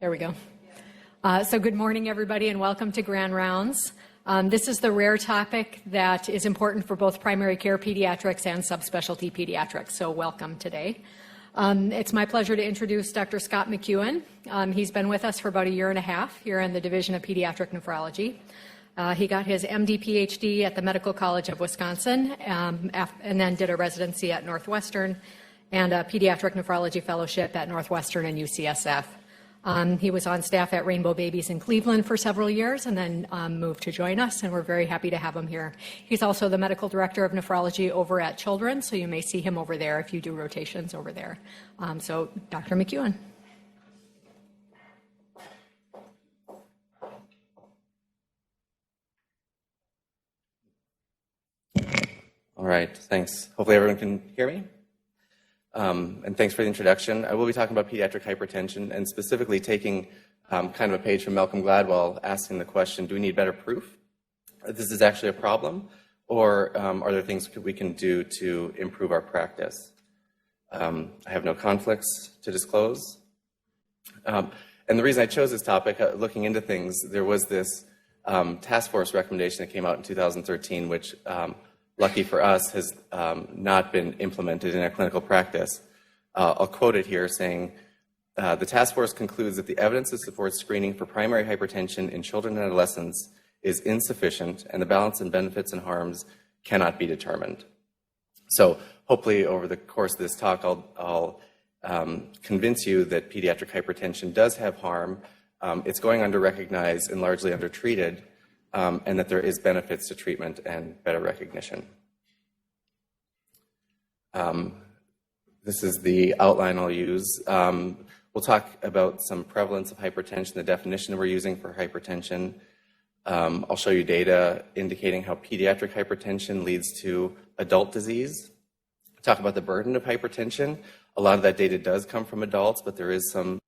There we go. So good morning, everybody, and welcome to Grand Rounds. This is the rare topic that is important for both primary care pediatrics and subspecialty pediatrics, so welcome today. It's my pleasure to introduce Dr. Scott Mcewen. He's been with us for about a year and a half here in the Division of Pediatric Nephrology. He got his MD PhD at the Medical College of Wisconsin and then did a residency at Northwestern and a pediatric nephrology fellowship at Northwestern and UCSF. He was on staff at Rainbow Babies in Cleveland for several years and then moved to join us, and we're very happy to have him here. He's also the medical director of nephrology over at Children's, so you may see him over there if you do rotations over there. So Dr. Mcewen. All right, thanks. Hopefully everyone can hear me. And thanks for the introduction. I will be talking about pediatric hypertension and specifically taking kind of a page from Malcolm Gladwell, asking the question, do we need better proof that this is actually a problem, or are there things we can do to improve our practice? I have no conflicts to disclose. And the reason I chose this topic, looking into things, there was this task force recommendation that came out in 2013, which lucky for us, has not been implemented in our clinical practice. I'll quote it here saying, the task force concludes that the evidence that supports screening for primary hypertension in children and adolescents is insufficient and the balance in benefits and harms cannot be determined. So hopefully over the course of this talk, I'll convince you that pediatric hypertension does have harm. It's going under-recognized and largely undertreated, and that there is benefits to treatment and better recognition. This is the outline I'll use. We'll talk about some prevalence of hypertension, the definition we're using for hypertension. I'll show you data indicating how pediatric hypertension leads to adult disease. Talk about the burden of hypertension. A lot of that data does come from adults, but there is some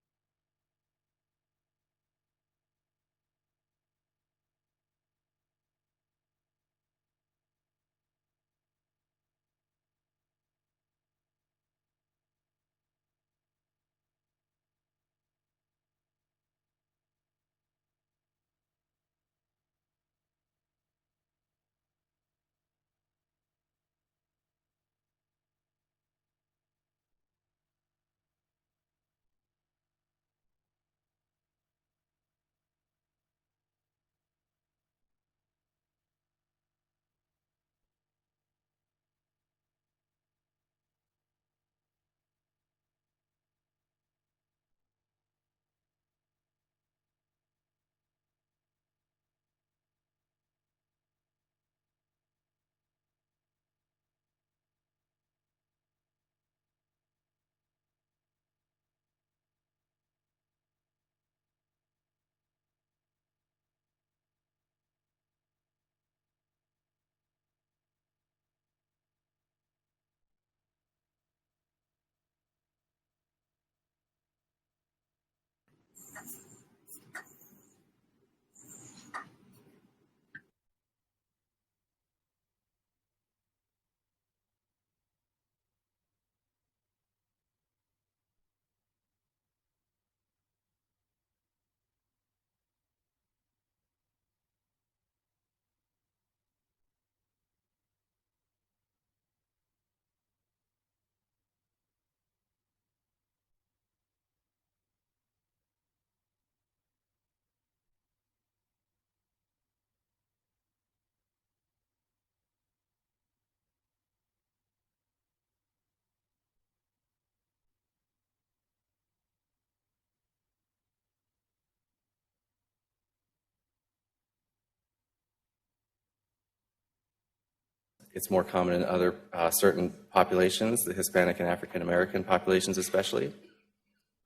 It's more common in other certain populations, the Hispanic and African American populations especially.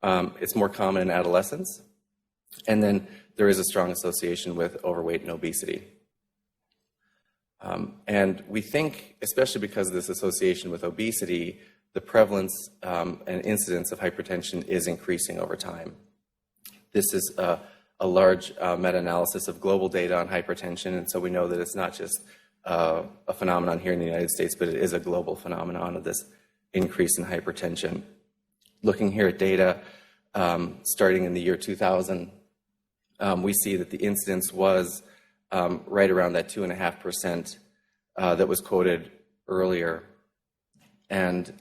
It's more common in adolescents. And then there is a strong association with overweight and obesity. And we think, especially because of this association with obesity, the prevalence and incidence of hypertension is increasing over time. This is a large meta-analysis of global data on hypertension, and so we know that it's not just a phenomenon here in the United States, but it is a global phenomenon of this increase in hypertension. Looking here at data, starting in the year 2000, we see that the incidence was right around that 2.5% that was quoted earlier. And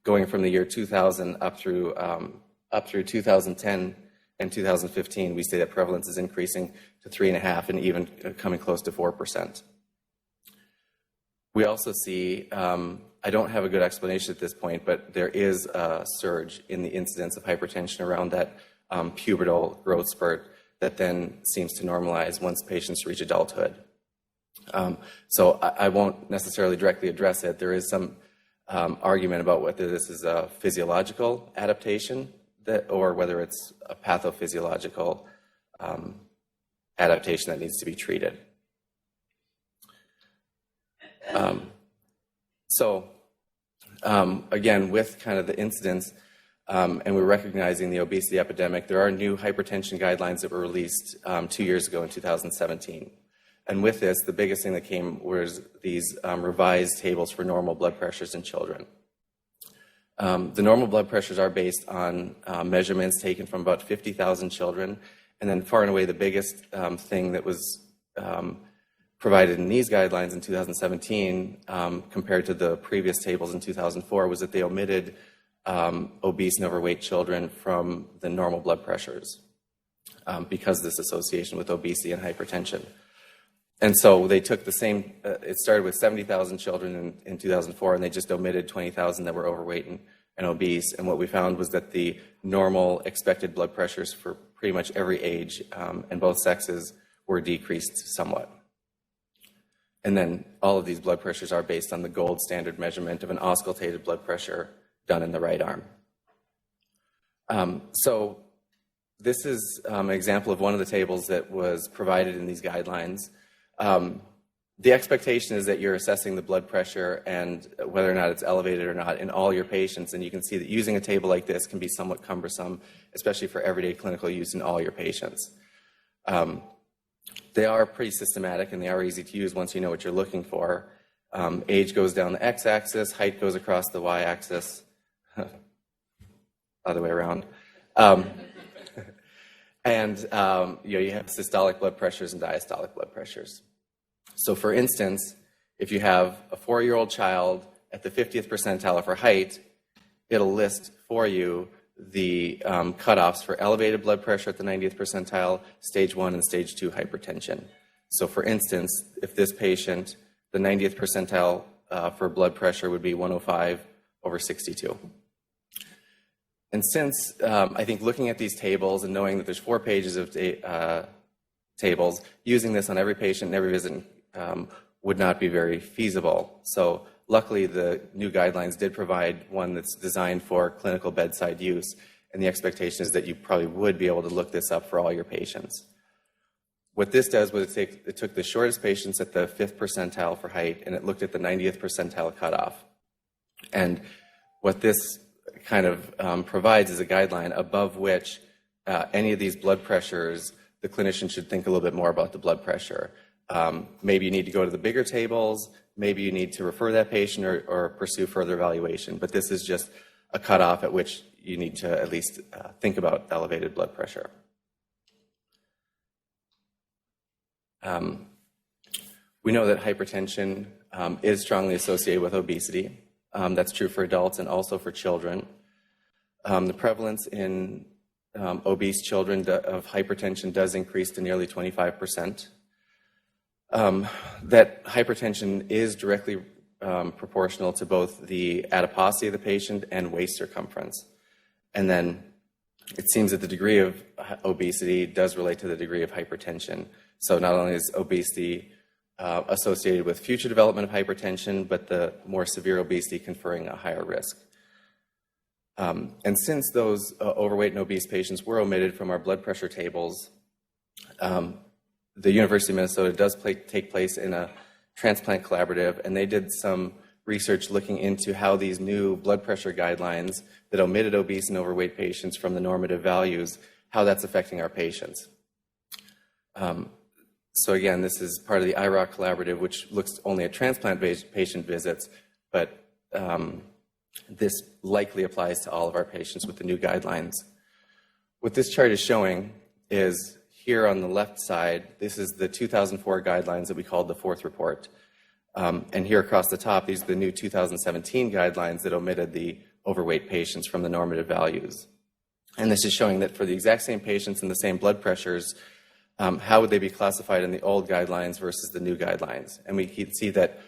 going from the year 2000 up through 2010 and 2015, we see that prevalence is increasing to 3.5% and even coming close to 4%. We also see, I don't have a good explanation at this point, but there is a surge in the incidence of hypertension around that pubertal growth spurt that then seems to normalize once patients reach adulthood. So I won't necessarily directly address it. There is some argument about whether this is a physiological adaptation or whether it's a pathophysiological adaptation that needs to be treated. Again, with kind of the incidence, and we're recognizing the obesity epidemic, there are new hypertension guidelines that were released 2 years ago in 2017. And with this, the biggest thing that came was these revised tables for normal blood pressures in children. The normal blood pressures are based on measurements taken from about 50,000 children. And then far and away, the biggest thing that was provided in these guidelines in 2017 compared to the previous tables in 2004 was that they omitted obese and overweight children from the normal blood pressures because of this association with obesity and hypertension. And so they took the same, it started with 70,000 children in 2004, and they just omitted 20,000 that were overweight and obese. And what we found was that the normal expected blood pressures for pretty much every age and both sexes were decreased somewhat. And then all of these blood pressures are based on the gold standard measurement of an auscultated blood pressure done in the right arm. So this is an example of one of the tables that was provided in these guidelines. The expectation is that you're assessing the blood pressure and whether or not it's elevated or not in all your patients. And you can see that using a table like this can be somewhat cumbersome, especially for everyday clinical use in all your patients. They are pretty systematic and they are easy to use once you know what you're looking for. Age goes down the x-axis, height goes across the y-axis, other way around. And you have systolic blood pressures and diastolic blood pressures. So for instance, if you have a 4-year-old child at the 50th percentile for height, it'll list for you the cutoffs for elevated blood pressure at the 90th percentile, stage 1 and stage 2 hypertension. So for instance, if this patient, the 90th percentile for blood pressure would be 105/62. And since I think looking at these tables and knowing that there's 4 pages of tables, using this on every patient and every visit would not be very feasible. So luckily, the new guidelines did provide one that's designed for clinical bedside use, and the expectation is that you probably would be able to look this up for all your patients. What this does was it took the shortest patients at the 5th percentile for height, and it looked at the 90th percentile cutoff. And what this kind of provides is a guideline above which any of these blood pressures, the clinician should think a little bit more about the blood pressure. Maybe you need to go to the bigger tables, maybe you need to refer that patient or pursue further evaluation, but this is just a cutoff at which you need to at least think about elevated blood pressure. We know that hypertension is strongly associated with obesity. That's true for adults and also for children. The prevalence in obese children of hypertension does increase to nearly 25%. That hypertension is directly proportional to both the adiposity of the patient and waist circumference. And then it seems that the degree of obesity does relate to the degree of hypertension. So not only is obesity associated with future development of hypertension, but the more severe obesity conferring a higher risk. And since those overweight and obese patients were omitted from our blood pressure tables, the University of Minnesota does take place in a transplant collaborative, and they did some research looking into how these new blood pressure guidelines that omitted obese and overweight patients from the normative values, how that's affecting our patients. So again, this is part of the IROC collaborative, which looks only at transplant patient visits, but this likely applies to all of our patients with the new guidelines. What this chart is showing is here on the left side, this is the 2004 guidelines that we called the fourth report. And here across the top, these are the new 2017 guidelines that omitted the overweight patients from the normative values. And this is showing that for the exact same patients and the same blood pressures, how would they be classified in the old guidelines versus the new guidelines? And we can see that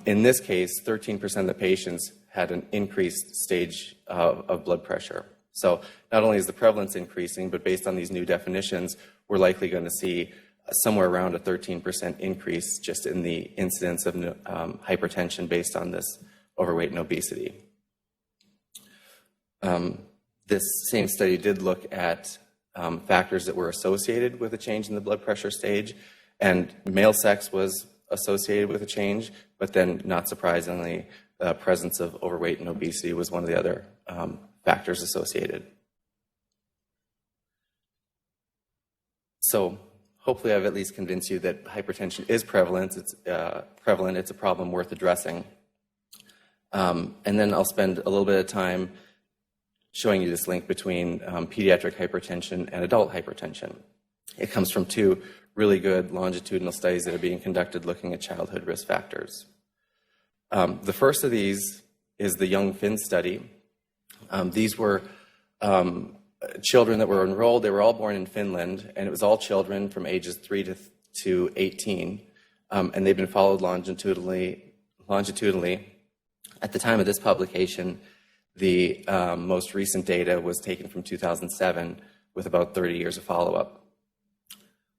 in this case, 13% of the patients had an increased stage of blood pressure. So not only is the prevalence increasing, but based on these new definitions, we're likely going to see somewhere around a 13% increase just in the incidence of hypertension based on this overweight and obesity. This same study did look at factors that were associated with a change in the blood pressure stage, and male sex was associated with a change, but then not surprisingly, the presence of overweight and obesity was one of the other factors associated. So hopefully I've at least convinced you that hypertension is prevalent. It's It's a problem worth addressing. And then I'll spend a little bit of time showing you this link between pediatric hypertension and adult hypertension. It comes from two really good longitudinal studies that are being conducted looking at childhood risk factors. The first of these is the Young Finn study. These were children that were enrolled. They were all born in Finland, and it was all children from ages 3 to 18, and they've been followed longitudinally. At the time of this publication, the most recent data was taken from 2007 with about 30 years of follow-up.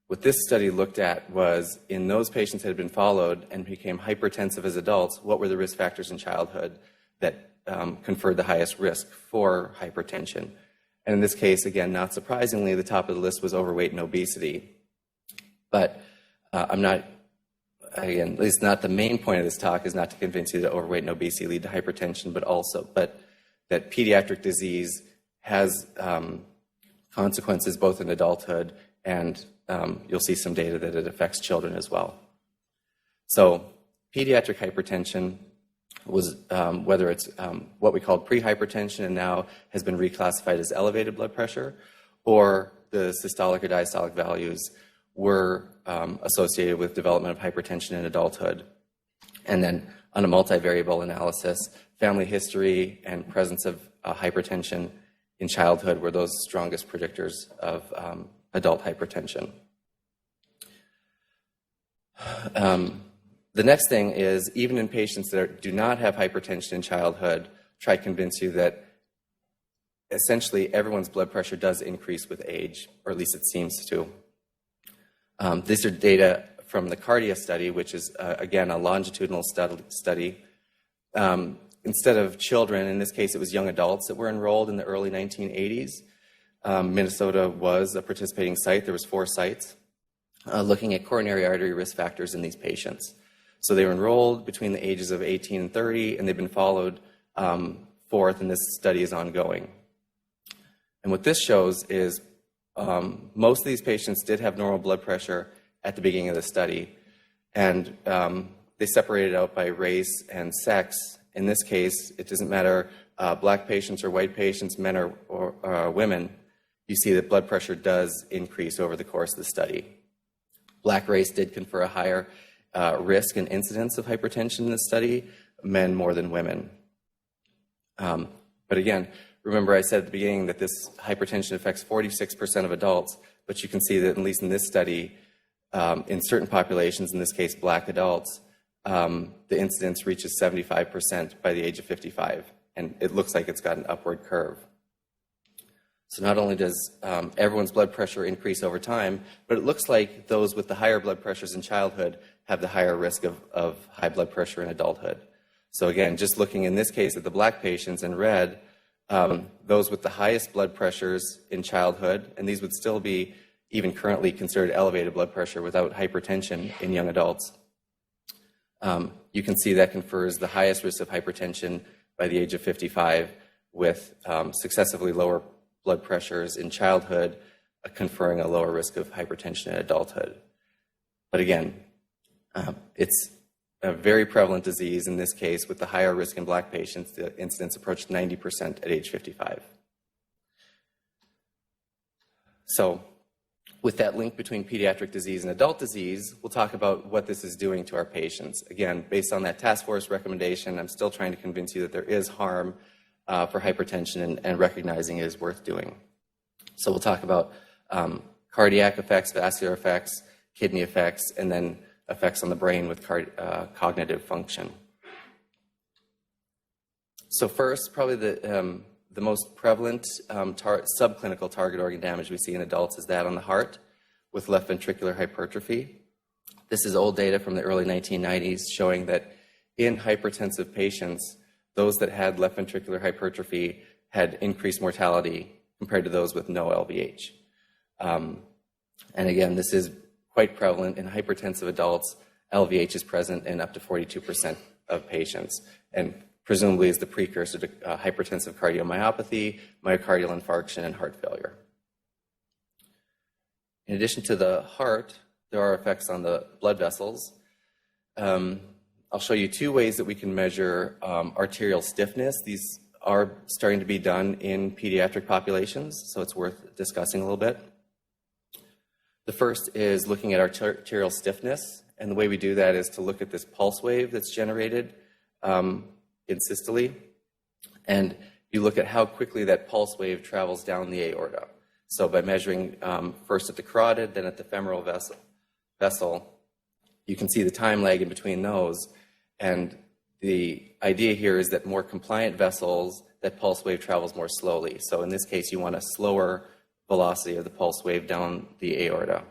What this study looked at was in those patients that had been followed and became hypertensive as adults, what were the risk factors in childhood that conferred the highest risk for hypertension? And in this case, again, not surprisingly, the top of the list was overweight and obesity. But I'm not, again, at least not the main point of this talk is not to convince you that overweight and obesity lead to hypertension, but that pediatric disease has consequences both in adulthood, and you'll see some data that it affects children as well. So pediatric hypertension was, whether it's what we called pre-hypertension and now has been reclassified as elevated blood pressure, or the systolic or diastolic values were associated with development of hypertension in adulthood. And then on a multivariable analysis, family history and presence of hypertension in childhood were those strongest predictors of adult hypertension. The next thing is, even in patients that do not have hypertension in childhood, try to convince you that essentially everyone's blood pressure does increase with age, or at least it seems to. These are data from the Cardia study, which is, again, a longitudinal study. Instead of children, in this case it was young adults that were enrolled in the early 1980s. Minnesota was a participating site. There was 4 sites looking at coronary artery risk factors in these patients. So they were enrolled between the ages of 18 and 30, and they've been followed forth, and this study is ongoing. And what this shows is most of these patients did have normal blood pressure at the beginning of the study, and they separated out by race and sex. In this case, it doesn't matter black patients or white patients, men or women. You see that blood pressure does increase over the course of the study. Black race did confer a higher risk and incidence of hypertension in the study, men more than women. But again, remember I said at the beginning that this hypertension affects 46% of adults, but you can see that at least in this study, in certain populations, in this case black adults, the incidence reaches 75% by the age of 55, and it looks like it's got an upward curve. So not only does everyone's blood pressure increase over time, but it looks like those with the higher blood pressures in childhood have the higher risk of high blood pressure in adulthood. So again, just looking in this case at the black patients in red, those with the highest blood pressures in childhood, and these would still be even currently considered elevated blood pressure without hypertension in young adults. You can see that confers the highest risk of hypertension by the age of 55, with successively lower blood pressures in childhood, conferring a lower risk of hypertension in adulthood. But again, it's a very prevalent disease in this case. With the higher risk in black patients, the incidence approached 90% at age 55. So with that link between pediatric disease and adult disease, we'll talk about what this is doing to our patients. Again, based on that task force recommendation, I'm still trying to convince you that there is harm for hypertension and recognizing it is worth doing. So we'll talk about cardiac effects, vascular effects, kidney effects, and then effects on the brain with cognitive function. So first, probably the most prevalent subclinical target organ damage we see in adults is that on the heart with left ventricular hypertrophy. This is old data from the early 1990s showing that in hypertensive patients, those that had left ventricular hypertrophy had increased mortality compared to those with no LVH. And again, this is quite prevalent in hypertensive adults. LVH is present in up to 42% of patients, and presumably is the precursor to hypertensive cardiomyopathy, myocardial infarction, and heart failure. In addition to the heart, there are effects on the blood vessels. I'll show you two ways that we can measure arterial stiffness. These are starting to be done in pediatric populations, so it's worth discussing a little bit. The first is looking at arterial stiffness, and the way we do that is to look at this pulse wave that's generated in systole, and you look at how quickly that pulse wave travels down the aorta. So by measuring first at the carotid, then at the femoral vessel, you can see the time lag in between those, and the idea here is that more compliant vessels, that pulse wave travels more slowly. So in this case, you want a slower velocity of the pulse wave down the aorta.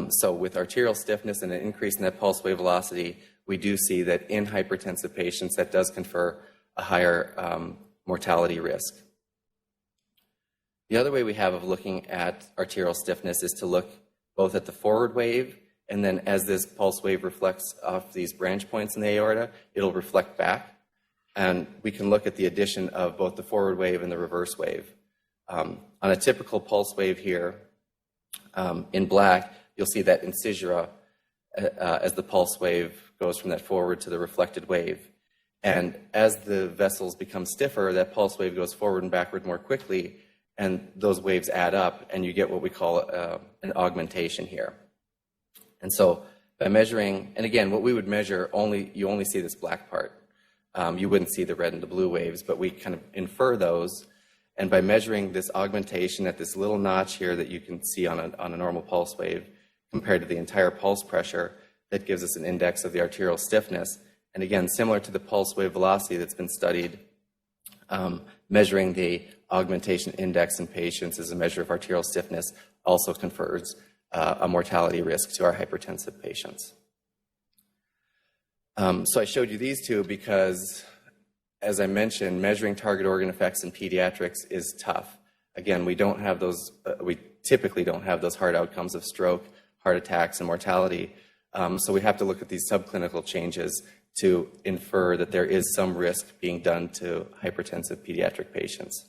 So with arterial stiffness and an increase in that pulse wave velocity, we do see that in hypertensive patients, that does confer a higher mortality risk. The other way we have of looking at arterial stiffness is to look both at the forward wave, and then as this pulse wave reflects off these branch points in the aorta, it'll reflect back. And we can look at the addition of both the forward wave and the reverse wave. On a typical pulse wave here, in black, you'll see that incisura as the pulse wave goes from that forward to the reflected wave. And as the vessels become stiffer, that pulse wave goes forward and backward more quickly, and those waves add up, and you get what we call an augmentation here. And so by measuring, and again, what we would measure, you only see this black part. You wouldn't see the red and the blue waves, but we kind of infer those. And by measuring this augmentation at this little notch here that you can see on a normal pulse wave compared to the entire pulse pressure, that gives us an index of the arterial stiffness. And again, similar to the pulse wave velocity that's been studied, measuring the augmentation index in patients as a measure of arterial stiffness also confers a mortality risk to our hypertensive patients. So I showed you these two because, as I mentioned, measuring target organ effects in pediatrics is tough. Again, we typically don't have those hard outcomes of stroke, heart attacks, and mortality. So we have to look at these subclinical changes to infer that there is some risk being done to hypertensive pediatric patients.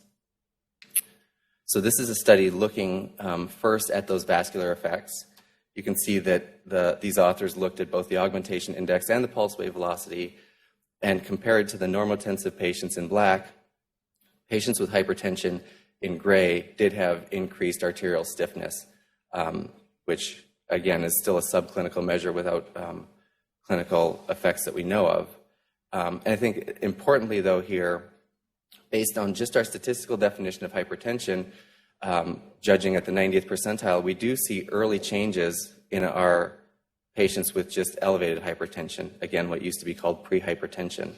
So this is a study looking first at those vascular effects. You can see that these authors looked at both the augmentation index and the pulse wave velocity, and compared to the normotensive patients in black, patients with hypertension in gray did have increased arterial stiffness, which again is still a subclinical measure without clinical effects that we know of. And I think importantly though here, based on just our statistical definition of hypertension, judging at the 90th percentile, we do see early changes in our patients with just elevated hypertension, again, what used to be called pre-hypertension.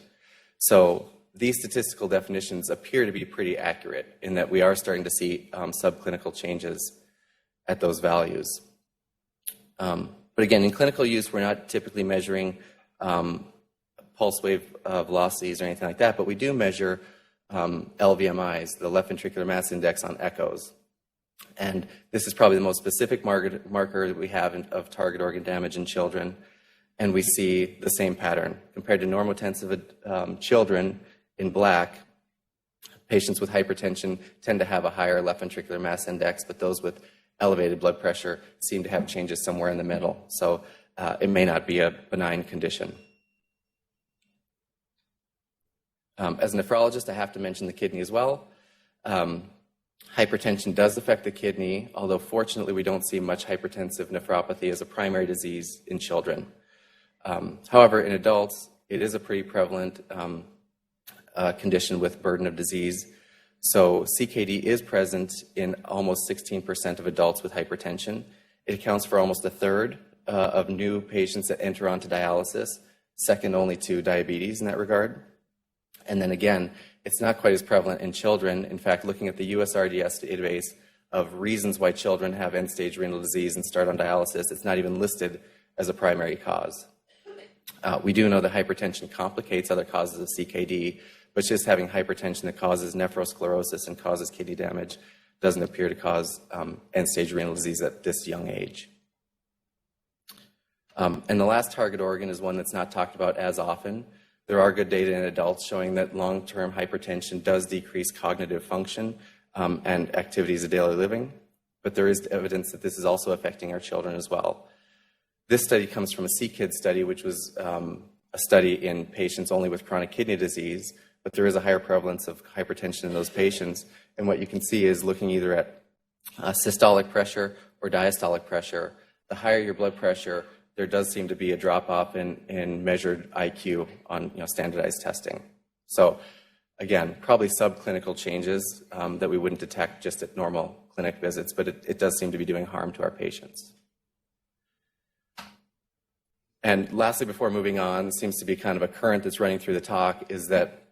So these statistical definitions appear to be pretty accurate in that we are starting to see subclinical changes at those values. But again, in clinical use, we're not typically measuring pulse wave velocities or anything like that, but we do measure LVMIs, the left ventricular mass index, on echoes. And this is probably the most specific marker that we have of target organ damage in children. And we see the same pattern. Compared to normotensive children in black, patients with hypertension tend to have a higher left ventricular mass index, but those with elevated blood pressure seem to have changes somewhere in the middle. So it may not be a benign condition. As a nephrologist, I have to mention the kidney as well. Hypertension does affect the kidney, although fortunately we don't see much hypertensive nephropathy as a primary disease in children. However, in adults, it is a pretty prevalent condition with burden of disease. So CKD is present in almost 16% of adults with hypertension. It accounts for almost a third of new patients that enter onto dialysis, second only to diabetes in that regard. And then again, it's not quite as prevalent in children. In fact, looking at the USRDS database of reasons why children have end-stage renal disease and start on dialysis, it's not even listed as a primary cause. We do know that hypertension complicates other causes of CKD, but just having hypertension that causes nephrosclerosis and causes kidney damage doesn't appear to cause end-stage renal disease at this young age. And the last target organ is one that's not talked about as often. There are good data in adults showing that long-term hypertension does decrease cognitive function and activities of daily living, but there is evidence that this is also affecting our children as well. This study comes from a CKID study, which was a study in patients only with chronic kidney disease, but there is a higher prevalence of hypertension in those patients. And what you can see is looking either at systolic pressure or diastolic pressure. The higher your blood pressure, there does seem to be a drop-off in measured IQ on standardized testing. So again, probably subclinical changes that we wouldn't detect just at normal clinic visits, but it does seem to be doing harm to our patients. And lastly, before moving on, seems to be kind of a current that's running through the talk, is that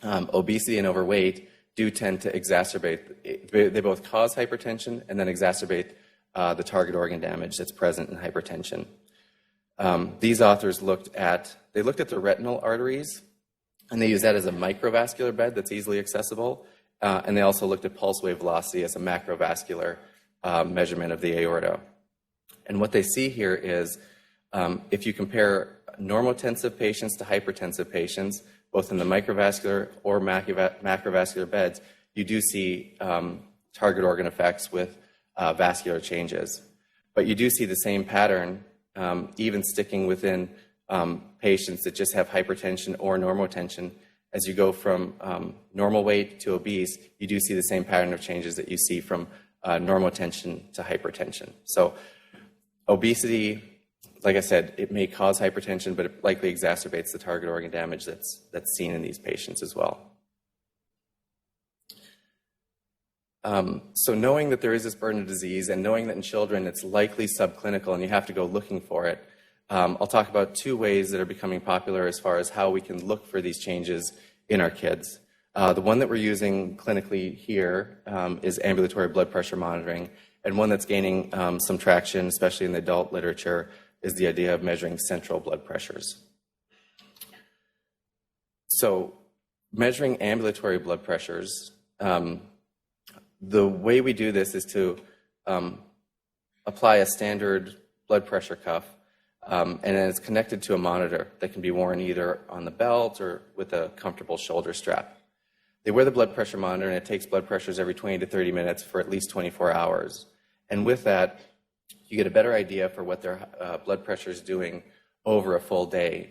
obesity and overweight do tend to exacerbate. They both cause hypertension and then exacerbate the target organ damage that's present in hypertension. These authors looked at the retinal arteries, and they used that as a microvascular bed that's easily accessible. And they also looked at pulse wave velocity as a macrovascular measurement of the aorta. And what they see here is if you compare normotensive patients to hypertensive patients, both in the microvascular or macrovascular beds, you do see target organ effects with vascular changes. But you do see the same pattern even sticking within patients that just have hypertension or normotension. As you go from normal weight to obese, you do see the same pattern of changes that you see from normotension to hypertension. So obesity, like I said, it may cause hypertension, but it likely exacerbates the target organ damage that's seen in these patients as well. So knowing that there is this burden of disease and knowing that in children it's likely subclinical and you have to go looking for it, I'll talk about two ways that are becoming popular as far as how we can look for these changes in our kids. The one that we're using clinically here is ambulatory blood pressure monitoring, and one that's gaining some traction, especially in the adult literature, is the idea of measuring central blood pressures. So measuring ambulatory blood pressures, the way we do this is to apply a standard blood pressure cuff, and then it's connected to a monitor that can be worn either on the belt or with a comfortable shoulder strap. They wear the blood pressure monitor, and it takes blood pressures every 20 to 30 minutes for at least 24 hours. And with that, you get a better idea for what their blood pressure is doing over a full day.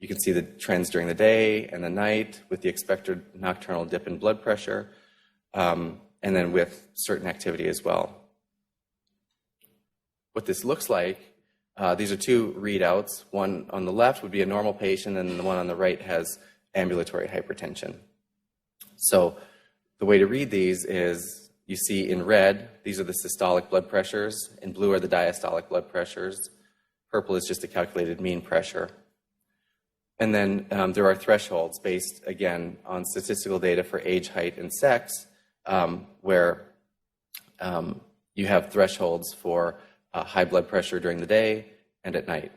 You can see the trends during the day and the night with the expected nocturnal dip in blood pressure, and then with certain activity as well. What this looks like, these are two readouts. One on the left would be a normal patient, and the one on the right has ambulatory hypertension. So the way to read these is you see in red, these are the systolic blood pressures. In blue are the diastolic blood pressures. Purple is just a calculated mean pressure. And then there are thresholds based, again, on statistical data for age, height, and sex, where you have thresholds for high blood pressure during the day and at night.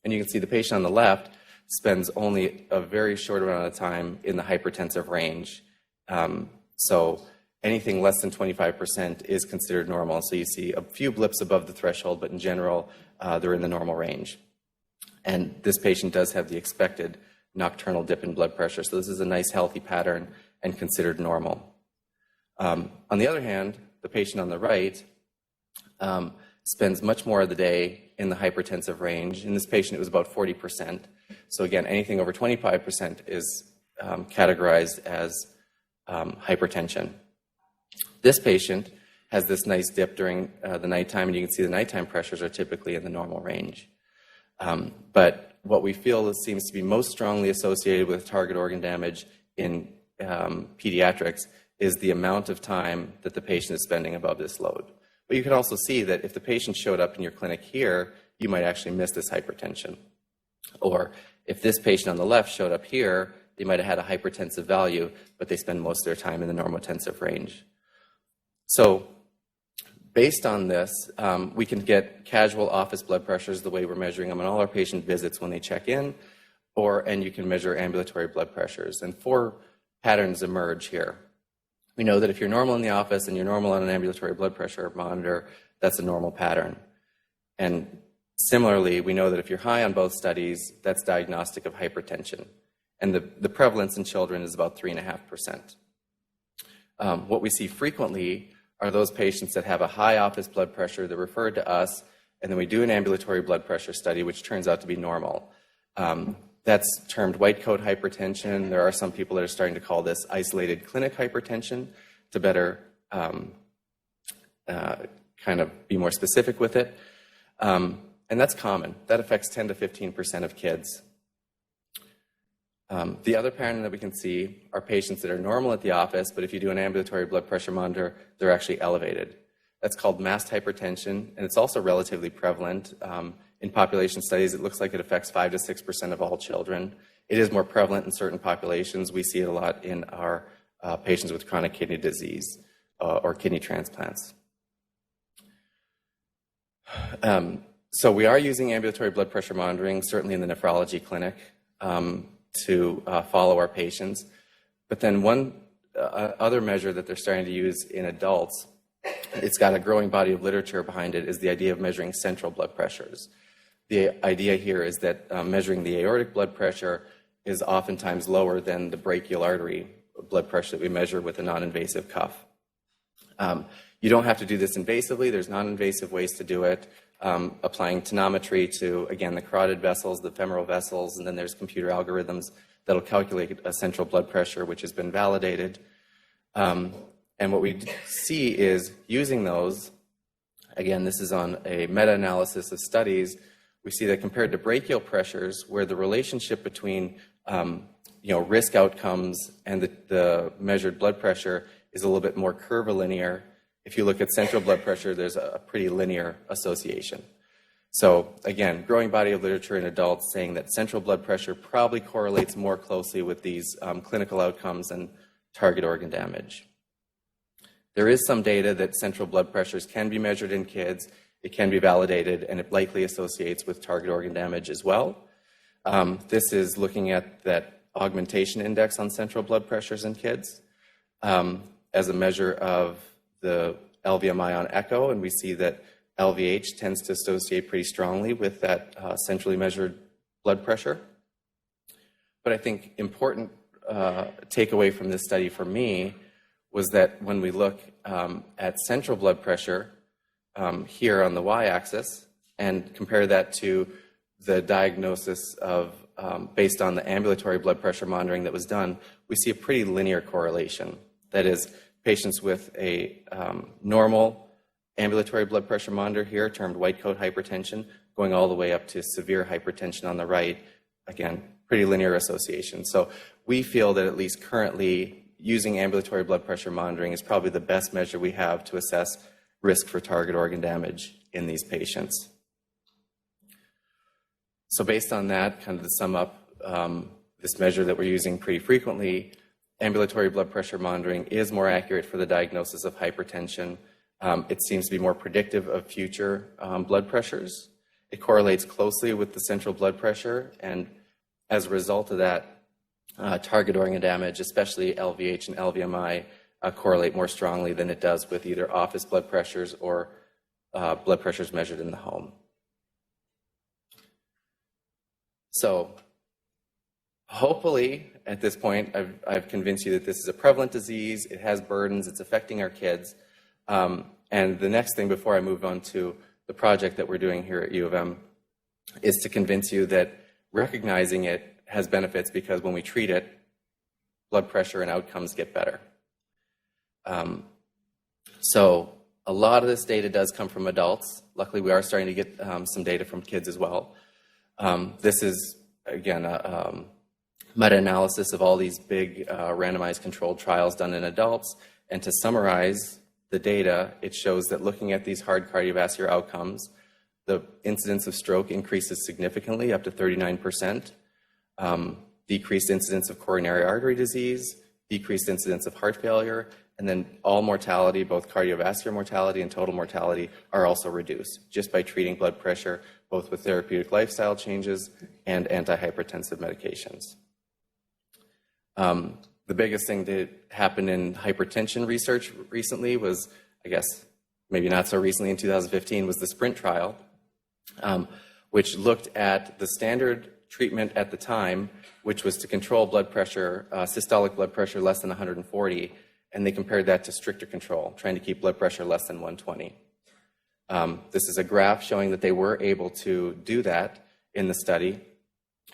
And you can see the patient on the left spends only a very short amount of time in the hypertensive range. So anything less than 25% is considered normal. So you see a few blips above the threshold, but in general, they're in the normal range. And this patient does have the expected nocturnal dip in blood pressure. So this is a nice, healthy pattern and considered normal. On the other hand, the patient on the right spends much more of the day in the hypertensive range. In this patient, it was about 40%. So again, anything over 25% is categorized as hypertension. This patient has this nice dip during the nighttime, and you can see the nighttime pressures are typically in the normal range. But what we feel seems to be most strongly associated with target organ damage in pediatrics is the amount of time that the patient is spending above this load. But you can also see that if the patient showed up in your clinic here, you might actually miss this hypertension. Or if this patient on the left showed up here, they might have had a hypertensive value, but they spend most of their time in the normotensive range. So based on this, we can get casual office blood pressures the way we're measuring them on all our patient visits when they check in, and you can measure ambulatory blood pressures. And 4 patterns emerge here. We know that if you're normal in the office and you're normal on an ambulatory blood pressure monitor, that's a normal pattern. And similarly, we know that if you're high on both studies, that's diagnostic of hypertension. And the prevalence in children is about 3.5%. What we see frequently are those patients that have a high office blood pressure. They're referred to us, and then we do an ambulatory blood pressure study, which turns out to be normal. That's termed white coat hypertension. There are some people that are starting to call this isolated clinic hypertension to better kind of be more specific with it. And that's common. That affects 10 to 15% of kids. The other pattern that we can see are patients that are normal at the office, but if you do an ambulatory blood pressure monitor, they're actually elevated. That's called mast hypertension, and it's also relatively prevalent. In population studies, it looks like it affects 5 to 6% of all children. It is more prevalent in certain populations. We see it a lot in our patients with chronic kidney disease or kidney transplants. So we are using ambulatory blood pressure monitoring, certainly in the nephrology clinic, to follow our patients. But then one other measure that they're starting to use in adults, it's got a growing body of literature behind it, is the idea of measuring central blood pressures. The idea here is that measuring the aortic blood pressure is oftentimes lower than the brachial artery blood pressure that we measure with a non-invasive cuff. You don't have to do this invasively. There's non-invasive ways to do it, applying tonometry to, again, the carotid vessels, the femoral vessels, and then there's computer algorithms that'll calculate a central blood pressure, which has been validated. And what we see is using those, again, this is on a meta-analysis of studies, we see that compared to brachial pressures, where the relationship between risk outcomes and the measured blood pressure is a little bit more curvilinear. If you look at central blood pressure, there's a pretty linear association. So again, growing body of literature in adults saying that central blood pressure probably correlates more closely with these clinical outcomes and target organ damage. There is some data that central blood pressures can be measured in kids. It can be validated, and it likely associates with target organ damage as well. This is looking at that augmentation index on central blood pressures in kids as a measure of the LVMI on echo, and we see that LVH tends to associate pretty strongly with that centrally measured blood pressure. But I think important takeaway from this study for me was that when we look at central blood pressure here on the y-axis and compare that to the diagnosis of based on the ambulatory blood pressure monitoring that was done, we see a pretty linear correlation. That is, patients with a normal ambulatory blood pressure monitor here, termed white coat hypertension, going all the way up to severe hypertension on the right. Again, pretty linear association. So we feel that at least currently using ambulatory blood pressure monitoring is probably the best measure we have to assess risk for target organ damage in these patients. So based on that, kind of to sum up this measure that we're using pretty frequently, ambulatory blood pressure monitoring is more accurate for the diagnosis of hypertension. It seems to be more predictive of future blood pressures. It correlates closely with the central blood pressure, and as a result of that, target organ damage, especially LVH and LVMI, correlate more strongly than it does with either office blood pressures or blood pressures measured in the home. So hopefully, at this point, I've convinced you that this is a prevalent disease. It has burdens. It's affecting our kids. And the next thing before I move on to the project that we're doing here at U of M is to convince you that recognizing it has benefits, because when we treat it, blood pressure and outcomes get better. So a lot of this data does come from adults. Luckily, we are starting to get some data from kids as well. This is, again, a meta-analysis of all these big randomized controlled trials done in adults. And to summarize the data, it shows that looking at these hard cardiovascular outcomes, the incidence of stroke increases significantly, up to 39%, decreased incidence of coronary artery disease, decreased incidence of heart failure, and then all mortality, both cardiovascular mortality and total mortality, are also reduced just by treating blood pressure, both with therapeutic lifestyle changes and antihypertensive medications. The biggest thing that happened in hypertension research recently was, I guess, maybe not so recently in 2015, was the SPRINT trial, which looked at the standard treatment at the time, which was to control blood pressure, systolic blood pressure less than 140, and they compared that to stricter control, trying to keep blood pressure less than 120. This is a graph showing that they were able to do that in the study,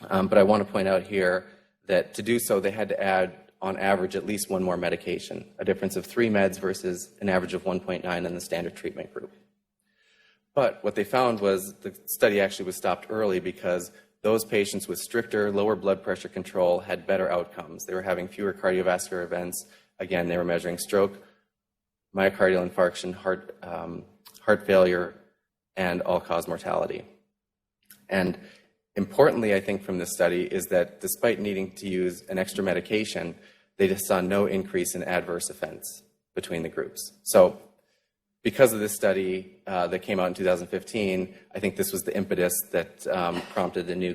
but I want to point out here that to do so, they had to add, on average, at least one more medication, a difference of 3 meds versus an average of 1.9 in the standard treatment group. But what they found was the study actually was stopped early because those patients with stricter, lower blood pressure control had better outcomes. They were having fewer cardiovascular events. Again, they were measuring stroke, myocardial infarction, heart failure, and all-cause mortality. And importantly, I think, from this study is that despite needing to use an extra medication, they just saw no increase in adverse events between the groups. So because of this study that came out in 2015, I think this was the impetus that prompted the new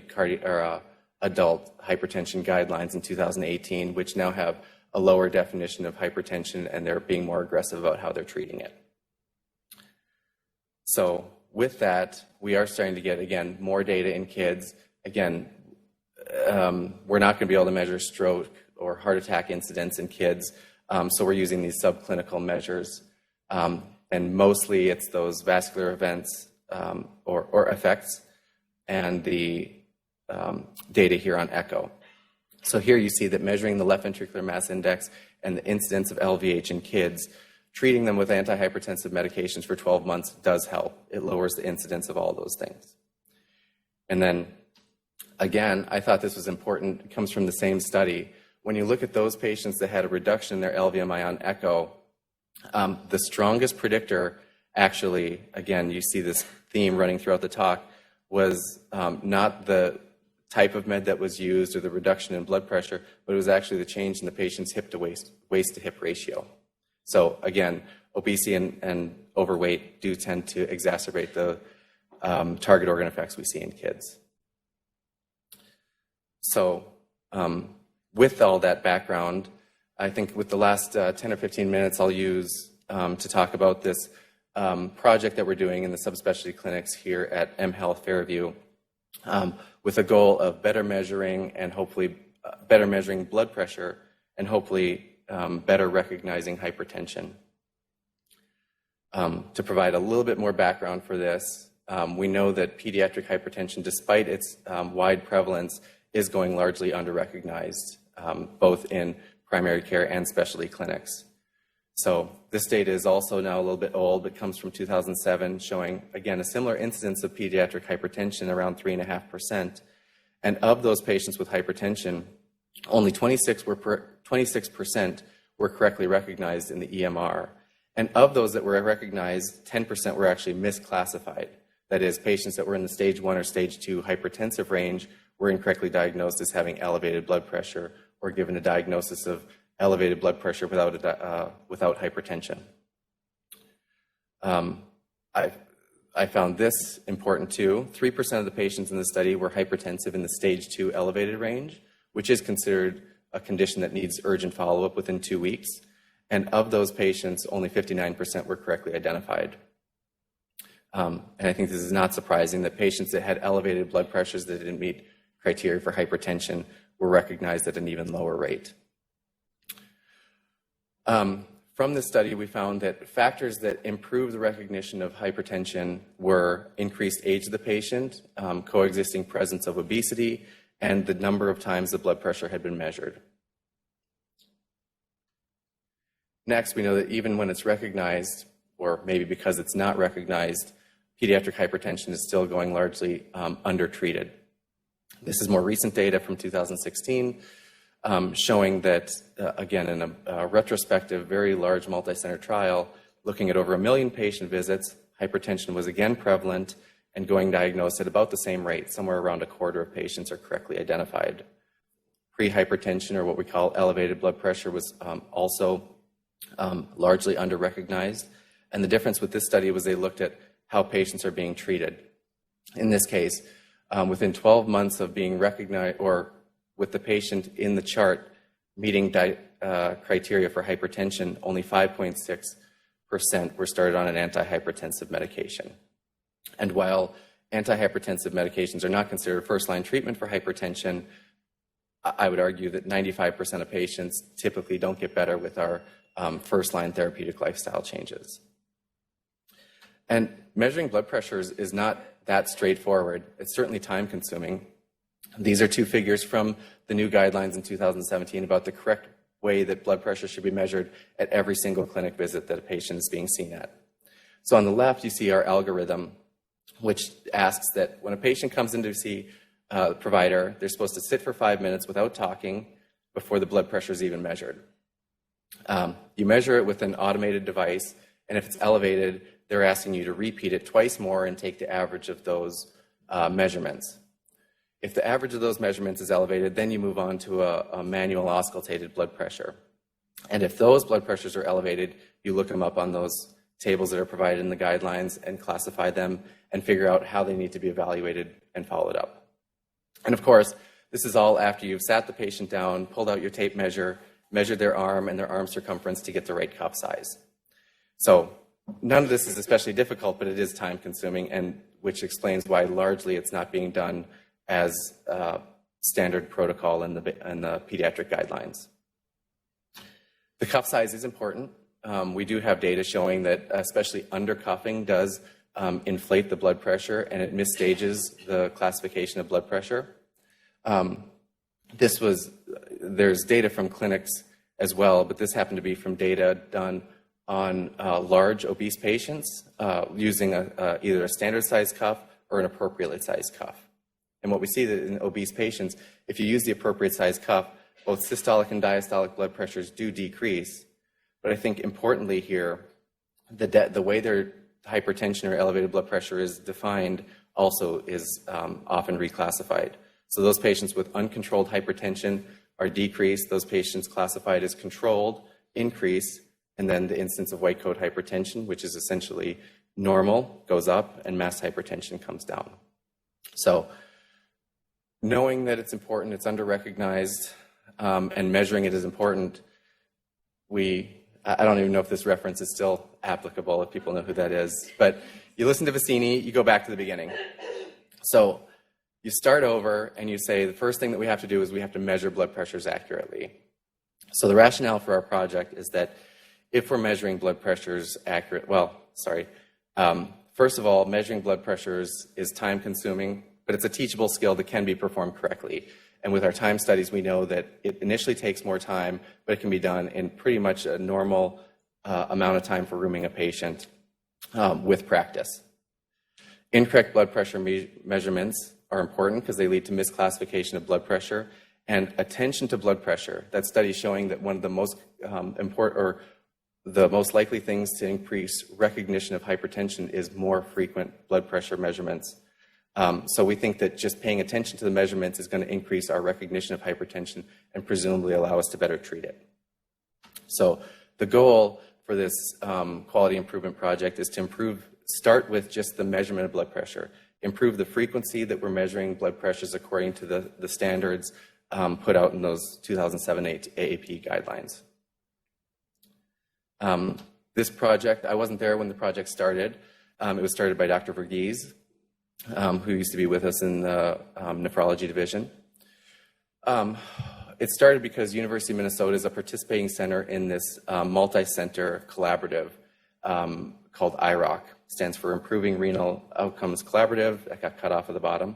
adult hypertension guidelines in 2018, which now have a lower definition of hypertension, and they're being more aggressive about how they're treating it. So with that, we are starting to get, again, more data in kids. Again, we're not going to be able to measure stroke or heart attack incidence in kids, so we're using these subclinical measures. And mostly it's those vascular events or effects and the data here on echo. So here you see that measuring the left ventricular mass index and the incidence of LVH in kids, treating them with antihypertensive medications for 12 months does help. It lowers the incidence of all those things. And then, again, I thought this was important. It comes from the same study. When you look at those patients that had a reduction in their LVMI on echo, the strongest predictor, actually, again, you see this theme running throughout the talk, was not the type of med that was used or the reduction in blood pressure, but it was actually the change in the patient's hip to waist to hip ratio. So again, obesity and overweight do tend to exacerbate the target organ effects we see in kids. So with all that background, I think with the last 10 or 15 minutes I'll use to talk about this project that we're doing in the subspecialty clinics here at mHealth Fairview with a goal of better measuring and hopefully better measuring blood pressure and hopefully better recognizing hypertension. To provide a little bit more background for this, we know that pediatric hypertension, despite its wide prevalence, is going largely under-recognized, both in primary care and specialty clinics. So this data is also now a little bit old. It comes from 2007, showing, again, a similar incidence of pediatric hypertension, around 3.5%. And of those patients with hypertension, only 26% were correctly recognized in the EMR. And of those that were recognized, 10% were actually misclassified. That is, patients that were in the stage 1 or stage 2 hypertensive range were incorrectly diagnosed as having elevated blood pressure or given a diagnosis of elevated blood pressure without hypertension. I found this important too. 3% of the patients in the study were hypertensive in the stage 2 elevated range, which is considered a condition that needs urgent follow-up within 2 weeks. And of those patients, only 59% were correctly identified. And I think this is not surprising that patients that had elevated blood pressures that didn't meet criteria for hypertension were recognized at an even lower rate. From this study, we found that factors that improve the recognition of hypertension were increased age of the patient, coexisting presence of obesity, and the number of times the blood pressure had been measured. Next, we know that even when it's recognized, or maybe because it's not recognized, pediatric hypertension is still going largely undertreated. This is more recent data from 2016 showing that, again, in a retrospective, very large multi-center trial, looking at over 1 million patient visits, hypertension was again prevalent and going diagnosed at about the same rate. Somewhere around a quarter of patients are correctly identified. Pre-hypertension, or what we call elevated blood pressure, was also largely under-recognized. And the difference with this study was they looked at how patients are being treated. In this case, within 12 months of being recognized, or with the patient in the chart meeting criteria for hypertension, only 5.6% were started on an antihypertensive medication. And while antihypertensive medications are not considered first-line treatment for hypertension, I would argue that 95% of patients typically don't get better with our first-line therapeutic lifestyle changes. And measuring blood pressures is not that straightforward. It's certainly time-consuming. These are two figures from the new guidelines in 2017 about the correct way that blood pressure should be measured at every single clinic visit that a patient is being seen at. So on the left, you see our algorithm, which asks that when a patient comes in to see a provider, they're supposed to sit for 5 minutes without talking before the blood pressure is even measured. You measure it with an automated device, and if it's elevated, they're asking you to repeat it twice more and take the average of those measurements. If the average of those measurements is elevated, then you move on to a manual auscultated blood pressure. And if those blood pressures are elevated, you look them up on those tables that are provided in the guidelines and classify them and figure out how they need to be evaluated and followed up. And of course, this is all after you've sat the patient down, pulled out your tape measure, measured their arm and their arm circumference to get the right cuff size. So none of this is especially difficult, but it is time consuming, and which explains why largely it's not being done as standard protocol in the pediatric guidelines. The cuff size is important. We do have data showing that especially undercuffing does inflate the blood pressure, and it misstages the classification of blood pressure. There's data from clinics as well, but this happened to be from data done on large obese patients using either a standard size cuff or an appropriate size cuff. And what we see that in obese patients, if you use the appropriate size cuff, both systolic and diastolic blood pressures do decrease. But I think importantly here, the way their hypertension or elevated blood pressure is defined also is often reclassified. So those patients with uncontrolled hypertension are decreased. Those patients classified as controlled increase. And then the incidence of white coat hypertension, which is essentially normal, goes up, and mast hypertension comes down. So knowing that it's important, it's under-recognized, and measuring it is important, I don't even know if this reference is still applicable, if people know who that is, but you listen to Vicini, you go back to the beginning. So you start over and you say the first thing that we have to do is we have to measure blood pressures accurately. So the rationale for our project is that if we're measuring blood pressures first of all, measuring blood pressures is time-consuming, but it's a teachable skill that can be performed correctly. And with our time studies, we know that it initially takes more time, but it can be done in pretty much a normal amount of time for rooming a patient with practice. Incorrect blood pressure measurements are important because they lead to misclassification of blood pressure, and attention to blood pressure. That study showing that one of the most the most likely things to increase recognition of hypertension is more frequent blood pressure measurements. So we think that just paying attention to the measurements is going to increase our recognition of hypertension and presumably allow us to better treat it. So the goal for this quality improvement project is to start with just the measurement of blood pressure, improve the frequency that we're measuring blood pressures according to the standards put out in those 2007 AAP guidelines. This project, I wasn't there when the project started. It was started by Dr. Verghese, who used to be with us in the nephrology division. It started because University of Minnesota is a participating center in this multi-center collaborative called IROC. Stands for Improving Renal Outcomes Collaborative. That got cut off at the bottom.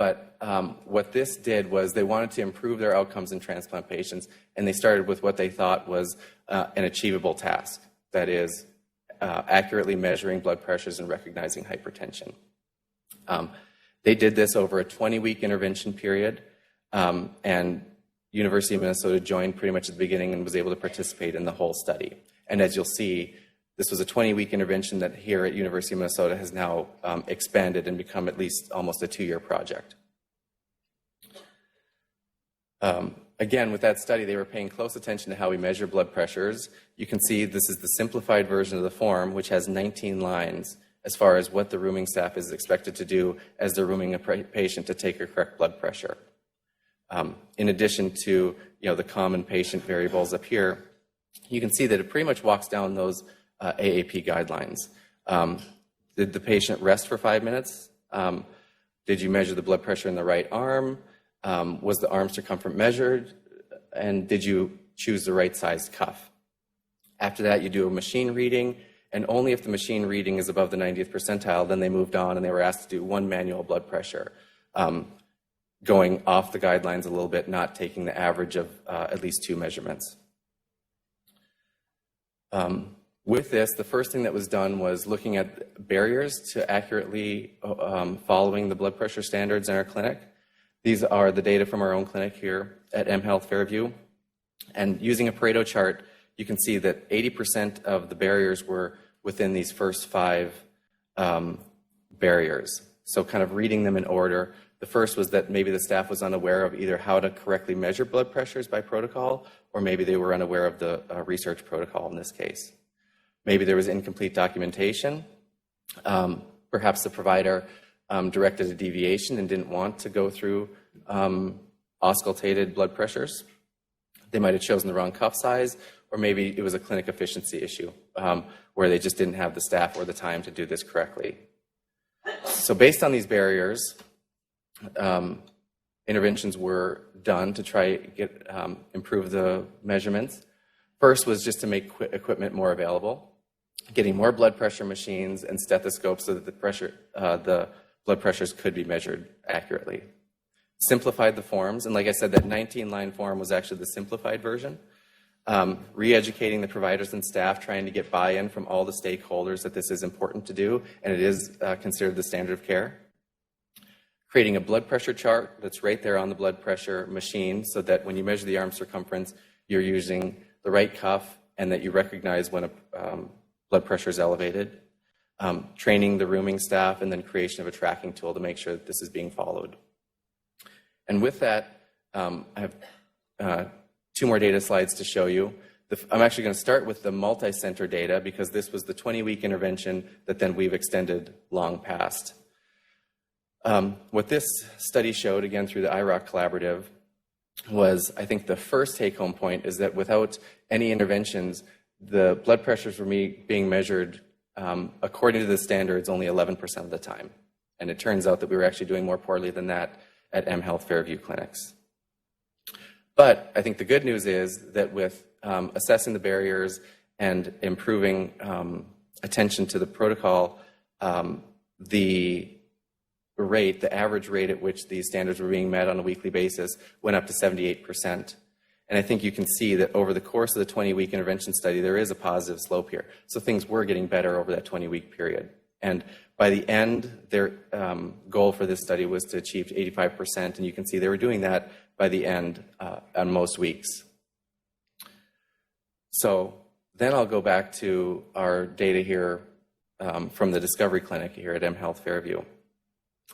But what this did was they wanted to improve their outcomes in transplant patients, and they started with what they thought was an achievable task, that is, accurately measuring blood pressures and recognizing hypertension. They did this over a 20-week intervention period, and University of Minnesota joined pretty much at the beginning and was able to participate in the whole study. And as you'll see, this was a 20-week intervention that here at University of Minnesota has now expanded and become at least almost a 2-year project. Again, with that study, they were paying close attention to how we measure blood pressures. You can see this is the simplified version of the form, which has 19 lines as far as what the rooming staff is expected to do as they're rooming a patient to take a correct blood pressure. In addition to the common patient variables up here, you can see that it pretty much walks down those AAP guidelines. Did the patient rest for 5 minutes? Did you measure the blood pressure in the right arm? Was the arm circumference measured? And did you choose the right sized cuff? After that, you do a machine reading, and only if the machine reading is above the 90th percentile, then they moved on and they were asked to do 1 manual blood pressure, going off the guidelines a little bit, not taking the average of at least 2 measurements. With this, the first thing that was done was looking at barriers to accurately following the blood pressure standards in our clinic. These are the data from our own clinic here at mHealth Fairview. And using a Pareto chart, you can see that 80% of the barriers were within these first 5 barriers. So kind of reading them in order, the first was that maybe the staff was unaware of either how to correctly measure blood pressures by protocol, or maybe they were unaware of the research protocol in this case. Maybe there was incomplete documentation. Perhaps the provider directed a deviation and didn't want to go through auscultated blood pressures. They might have chosen the wrong cuff size, or maybe it was a clinic efficiency issue where they just didn't have the staff or the time to do this correctly. So based on these barriers, interventions were done to try get improve the measurements. First was just to make equipment more available, getting more blood pressure machines and stethoscopes so that the blood pressures could be measured accurately. Simplified the forms, and like I said, that 19-line form was actually the simplified version. Re-educating the providers and staff, trying to get buy-in from all the stakeholders that this is important to do, and it is considered the standard of care. Creating a blood pressure chart that's right there on the blood pressure machine so that when you measure the arm circumference, you're using the right cuff and that you recognize when a blood pressure is elevated. Training the rooming staff, and then creation of a tracking tool to make sure that this is being followed. And with that, I have 2 more data slides to show you. I'm actually going to start with the multi-center data because this was the 20-week intervention that then we've extended long past. What this study showed, again through the IROC collaborative, was I think the first take-home point is that without any interventions, the blood pressures were being measured according to the standards only 11% of the time. And it turns out that we were actually doing more poorly than that at mHealth Fairview clinics. But I think the good news is that with assessing the barriers and improving attention to the protocol, the average rate at which these standards were being met on a weekly basis went up to 78%. And I think you can see that over the course of the 20-week intervention study, there is a positive slope here. So things were getting better over that 20-week period. And by the end, their goal for this study was to achieve 85%, and you can see they were doing that by the end on most weeks. So then I'll go back to our data here from the Discovery Clinic here at mHealth Fairview.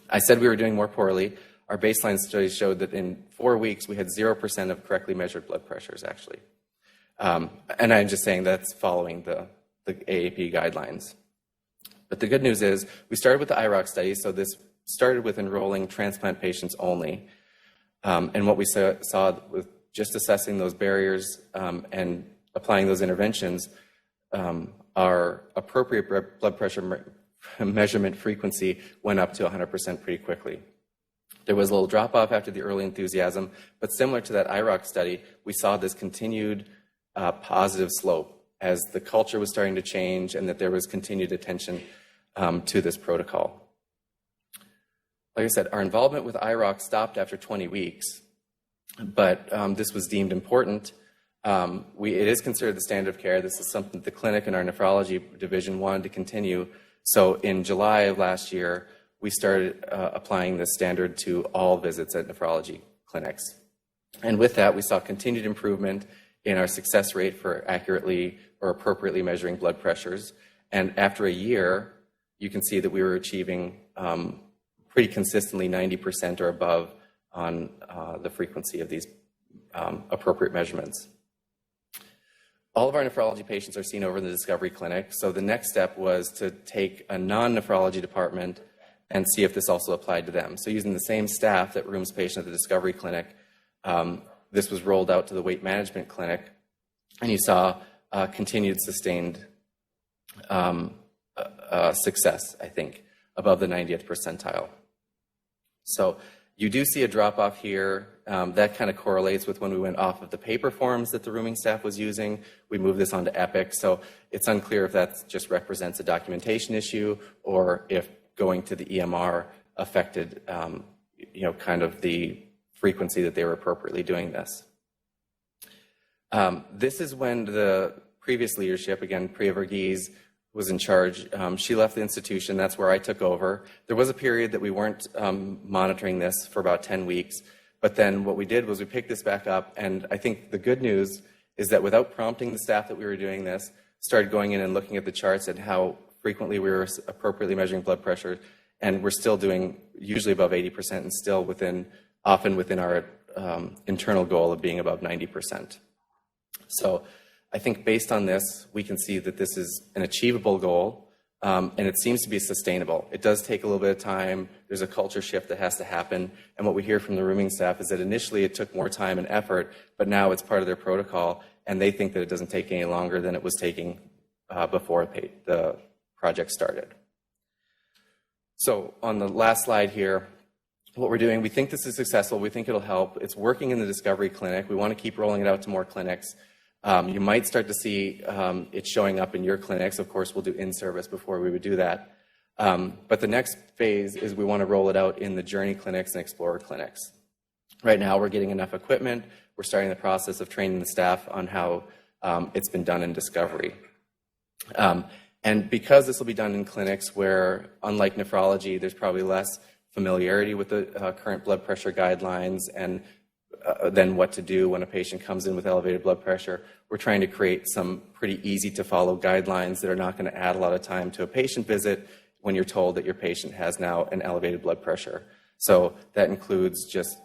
I said we were doing more poorly. Our baseline study showed that in 4 weeks, we had 0% of correctly measured blood pressures, actually. And I'm just saying that's following the AAP guidelines. But the good news is we started with the IROC study, so this started with enrolling transplant patients only. And what we saw with just assessing those barriers and applying those interventions, our appropriate blood pressure measurement frequency went up to 100% pretty quickly. There was a little drop-off after the early enthusiasm, but similar to that IROC study, we saw this continued positive slope as the culture was starting to change and that there was continued attention to this protocol. like I said, our involvement with IROC stopped after 20 weeks, but this was deemed important. It is considered the standard of care. This is something the clinic and our nephrology division wanted to continue. So in July of last year, we started applying this standard to all visits at nephrology clinics. And with that, we saw continued improvement in our success rate for accurately or appropriately measuring blood pressures. And after a year, you can see that we were achieving pretty consistently 90% or above on the frequency of these appropriate measurements. All of our nephrology patients are seen over in the Discovery Clinic, so the next step was to take a non-nephrology department and see if this also applied to them. So using the same staff that rooms patients at the Discovery Clinic, this was rolled out to the weight management clinic, and you saw continued sustained success, I think, above the 90th percentile. So you do see a drop-off here. That kind of correlates with when we went off of the paper forms that the rooming staff was using. We moved this onto Epic, so it's unclear if that just represents a documentation issue or if going to the EMR affected, kind of the frequency that they were appropriately doing this. This is when the previous leadership, again, Priya Verghese, was in charge. She left the institution. That's where I took over. There was a period that we weren't monitoring this for about 10 weeks. But then what we did was we picked this back up. And I think the good news is that without prompting the staff that we were doing this, started going in and looking at the charts and how frequently we were appropriately measuring blood pressure. And we're still doing usually above 80% and still often within our internal goal of being above 90%. So I think based on this, we can see that this is an achievable goal, and it seems to be sustainable. It does take a little bit of time. There's a culture shift that has to happen. And what we hear from the rooming staff is that initially it took more time and effort, but now it's part of their protocol, and they think that it doesn't take any longer than it was taking before the project started. So on the last slide here, what we're doing, we think this is successful. We think it'll help. It's working in the Discovery Clinic. We want to keep rolling it out to more clinics. You might start to see it showing up in your clinics. Of course, we'll do in-service before we would do that. But the next phase is we want to roll it out in the Journey clinics and Explorer clinics. Right now, we're getting enough equipment. We're starting the process of training the staff on how it's been done in Discovery. And because this will be done in clinics where, unlike nephrology, there's probably less familiarity with the current blood pressure guidelines and then what to do when a patient comes in with elevated blood pressure, we're trying to create some pretty easy to follow guidelines that are not going to add a lot of time to a patient visit when you're told that your patient has now an elevated blood pressure. So that includes just,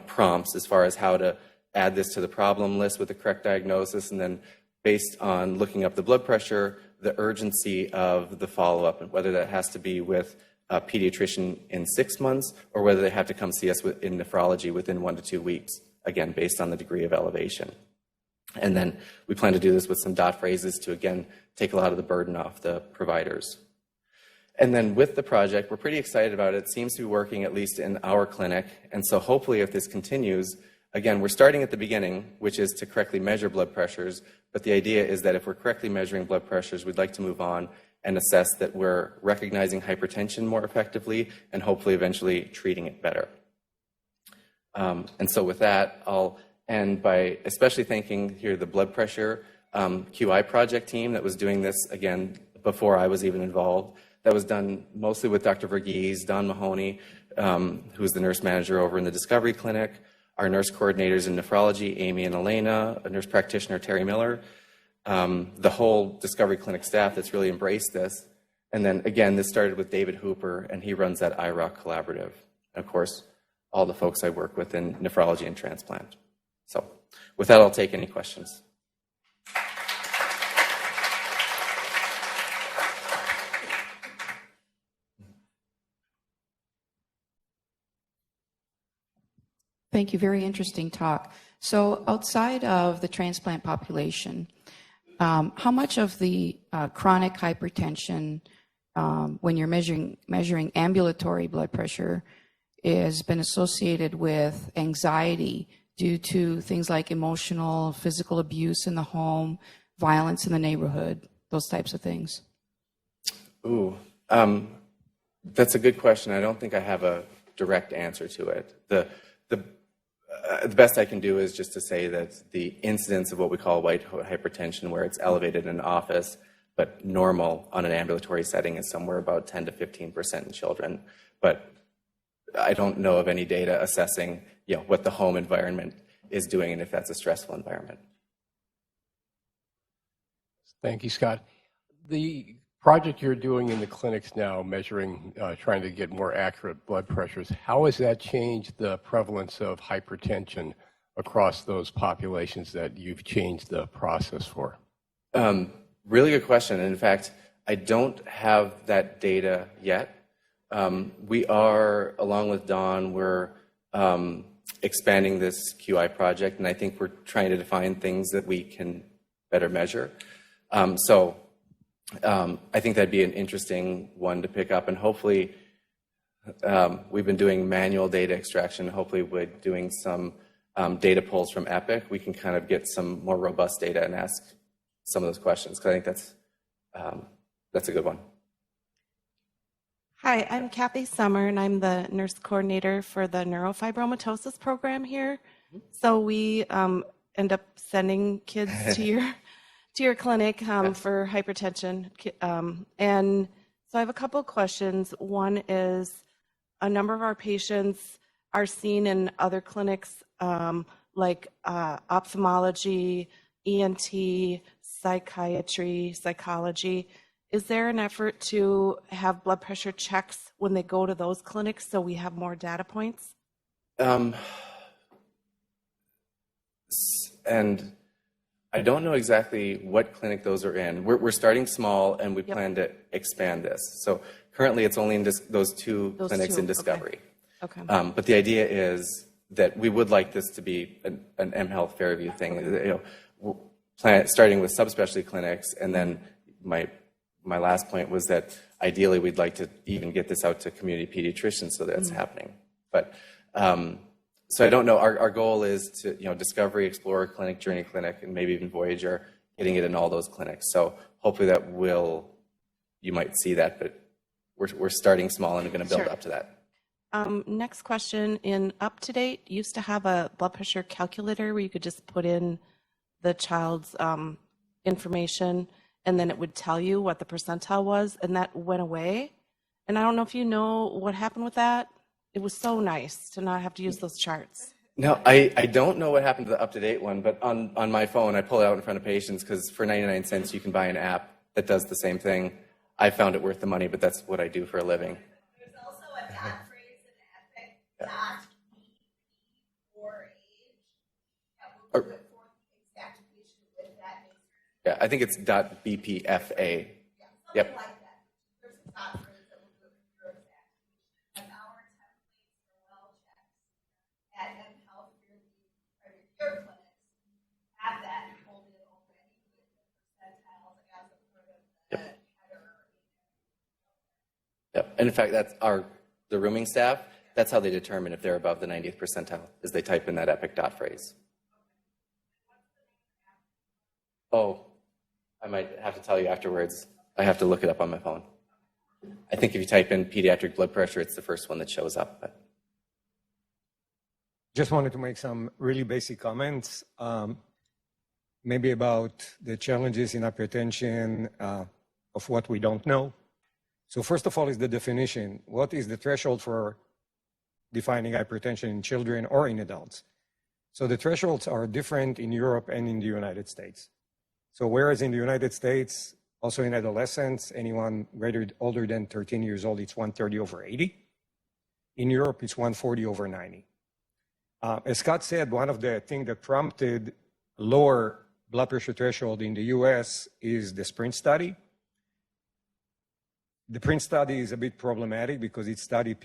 prompts as far as how to add this to the problem list with the correct diagnosis, and then based on looking up the blood pressure, the urgency of the follow-up, and whether that has to be with a pediatrician in 6 months, or whether they have to come see us in nephrology within 1 to 2 weeks, again, based on the degree of elevation. And then we plan to do this with some dot phrases to, again, take a lot of the burden off the providers. And then with the project, we're pretty excited about it. It seems to be working, at least in our clinic. And so hopefully if this continues, again, we're starting at the beginning, which is to correctly measure blood pressures. But the idea is that if we're correctly measuring blood pressures, we'd like to move on and assess that we're recognizing hypertension more effectively and hopefully eventually treating it better. And so with that, I'll end by especially thanking here the blood pressure QI project team that was doing this, again, before I was even involved. That was done mostly with Dr. Verghese, Don Mahoney, who's the nurse manager over in the Discovery Clinic, our nurse coordinators in nephrology, Amy and Elena, a nurse practitioner, Terry Miller, the whole Discovery Clinic staff that's really embraced this. And then again, this started with David Hooper, and he runs that IROC collaborative. And of course, all the folks I work with in nephrology and transplant. So with that, I'll take any questions. Thank you. Very interesting talk. So outside of the transplant population, how much of the chronic hypertension, when you're measuring ambulatory blood pressure, has been associated with anxiety due to things like emotional, physical abuse in the home, violence in the neighborhood, those types of things? That's a good question. I don't think I have a direct answer to it. The best I can do is just to say that the incidence of what we call white coat hypertension, where it's elevated in office but normal on an ambulatory setting, is somewhere about 10 to 15% in children. But I don't know of any data assessing, what the home environment is doing and if that's a stressful environment. Thank you, Scott. The project you're doing in the clinics now, measuring, trying to get more accurate blood pressures, how has that changed the prevalence of hypertension across those populations that you've changed the process for? Really good question. In fact, I don't have that data yet. We are, along with Dawn, we're expanding this QI project, and I think we're trying to define things that we can better measure. I think that'd be an interesting one to pick up, and hopefully we've been doing manual data extraction. Hopefully with doing some data pulls from Epic, we can kind of get some more robust data and ask some of those questions, because I think that's a good one. Hi, I'm Kathy Summer, and I'm the nurse coordinator for the neurofibromatosis program here. So we end up sending kids to your clinic for hypertension. And so I have a couple of questions. One is, a number of our patients are seen in other clinics like ophthalmology, ENT, psychiatry, psychology. Is there an effort to have blood pressure checks when they go to those clinics so we have more data points? And I don't know exactly what clinic those are in. We're starting small, and we plan to expand this. So currently it's only in those two clinics in Discovery. Okay. But the idea is that we would like this to be an mHealth Fairview thing. Starting with subspecialty clinics, and then my last point was that ideally we'd like to even get this out to community pediatricians so that it's happening. But so I don't know. Our goal is to Discovery, Explorer Clinic, Journey Clinic, and maybe even Voyager, getting it in all those clinics. So hopefully you might see that, but we're starting small and going to build up to that. Next question. In UpToDate, used to have a blood pressure calculator where you could just put in the child's information, and then it would tell you what the percentile was, and that went away. And I don't know if you know what happened with that. It was so nice to not have to use those charts. No, I don't know what happened to the UpToDate one, but on my phone, I pull it out in front of patients, because for 99 cents, you can buy an app that does the same thing. I found it worth the money, but that's what I do for a living. There's also a dot phrase in Epic, dot for age, that will do it for the exact patient with that. Yeah, I think it's .bpfa. Yeah, something Yep. like that. There's a dot phrase that will do it for your exact patient. And our templates for well checks at mHealth Fairview primary care clinics have that folded already with the percentiles as a part of the header. Yep. And in fact, that's the rooming staff. That's how they determine if they're above the 90th percentile, is they type in that Epic dot phrase. Oh, I might have to tell you afterwards. I have to look it up on my phone. I think if you type in pediatric blood pressure, it's the first one that shows up. But just wanted to make some really basic comments, maybe about the challenges in hypertension of what we don't know. So first of all is the definition. What is the threshold for defining hypertension in children or in adults? So the thresholds are different in Europe and in the United States. So whereas in the United States, also in adolescents, anyone older than 13 years old, it's 130/80. In Europe, it's 140/90. As Scott said, one of the things that prompted lower blood pressure threshold in the US is the SPRINT study. The PRINT study is a bit problematic because it studied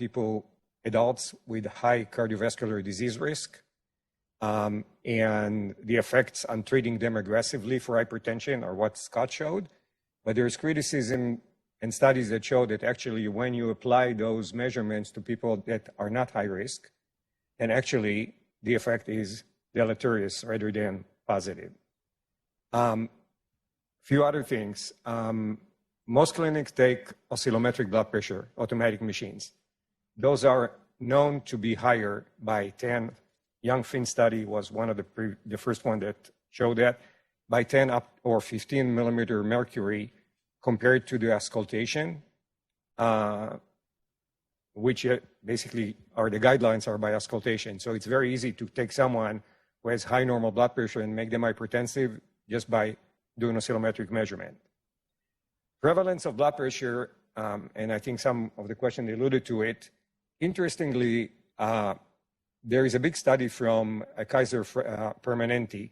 adults with high cardiovascular disease risk, and the effects on treating them aggressively for hypertension are what Scott showed. But there's criticism and studies that show that actually when you apply those measurements to people that are not high risk, then actually the effect is deleterious rather than positive. Few other things. most clinics take oscillometric blood pressure, automatic machines. Those are known to be higher by 10. Young Finn study was one of the first one that showed that, by 10 up or 15 millimeter mercury compared to the auscultation, which basically are the guidelines are by auscultation. So it's very easy to take someone who has high normal blood pressure and make them hypertensive just by doing oscillometric measurement. Prevalence of blood pressure, and I think some of the questions alluded to it. Interestingly, there is a big study from Kaiser Permanente.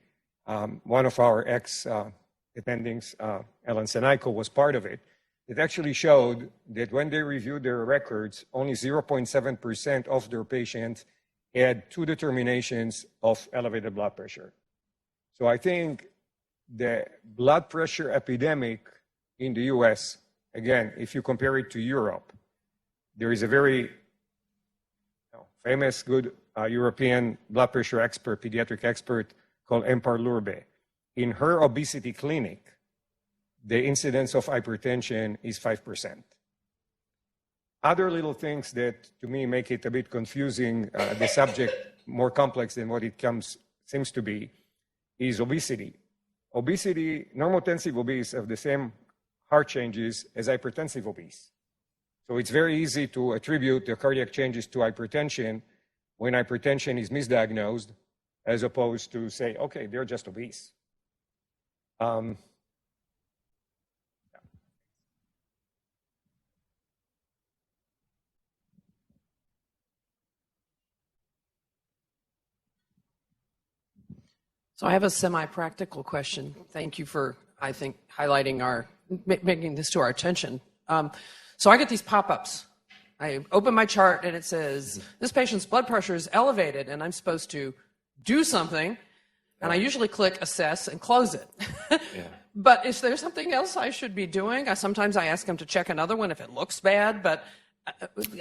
One of our ex-attendings, Ellen Senayko, was part of it. It actually showed that when they reviewed their records, only 0.7% of their patients had two determinations of elevated blood pressure. So I think the blood pressure epidemic in the US, again, if you compare it to Europe, there is a very famous, good European blood pressure expert, pediatric expert called Empar Lurbe. In her obesity clinic, the incidence of hypertension is 5%. Other little things that, to me, make it a bit confusing, the subject more complex than what it seems to be, is obesity. Obesity, normotensive obese have the same heart changes as hypertensive obese. So it's very easy to attribute the cardiac changes to hypertension when hypertension is misdiagnosed, as opposed to say, okay, they're just obese. So I have a semi-practical question. Thank you for, I think, highlighting making this to our attention. So I get these pop-ups. I open my chart and it says, this patient's blood pressure is elevated, and I'm supposed to do something, and I usually click assess and close it. But is there something else I should be doing? Sometimes I ask them to check another one if it looks bad, but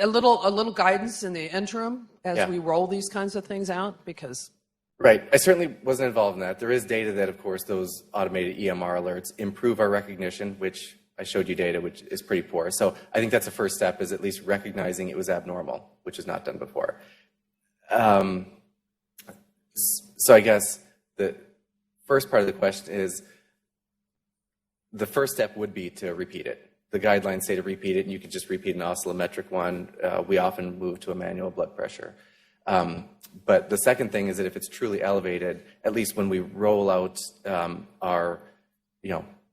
a little guidance in the interim as we roll these kinds of things out, because... Right. I certainly wasn't involved in that. There is data that, of course, those automated EMR alerts improve our recognition, which I showed you data, which is pretty poor. So I think that's the first step, is at least recognizing it was abnormal, which is not done before. So I guess the first part of the question is, the first step would be to repeat it. The guidelines say to repeat it, and you could just repeat an oscillometric one. We often move to a manual blood pressure. But the second thing is that if it's truly elevated, at least when we roll out our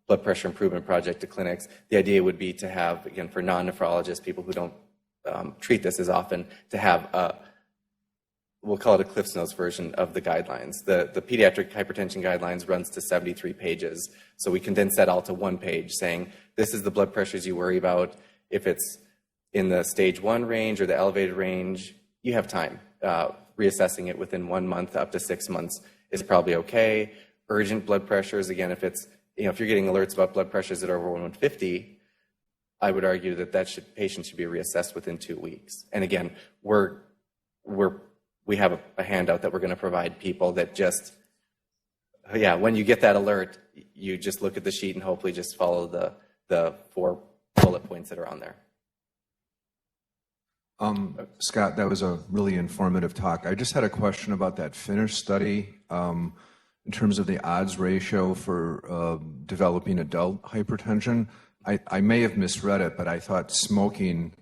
blood pressure improvement project to clinics, the idea would be to have, again, for non-nephrologists, people who don't treat this as often, to have we'll call it a Cliff's Notes version of the guidelines. The Pediatric Hypertension Guidelines runs to 73 pages. So we condense that all to one page saying, this is the blood pressures you worry about. If it's in the stage 1 range or the elevated range, you have time. Reassessing it within 1 month up to 6 months is probably okay. Urgent blood pressures, again, if it's, if you're getting alerts about blood pressures that are over 150, I would argue that patient should be reassessed within 2 weeks. And again, we have a handout that we're going to provide people that just, when you get that alert, you just look at the sheet and hopefully just follow the 4 bullet points that are on there. Scott, that was a really informative talk. I just had a question about that Finnish study in terms of the odds ratio for developing adult hypertension. I may have misread it, but I thought smoking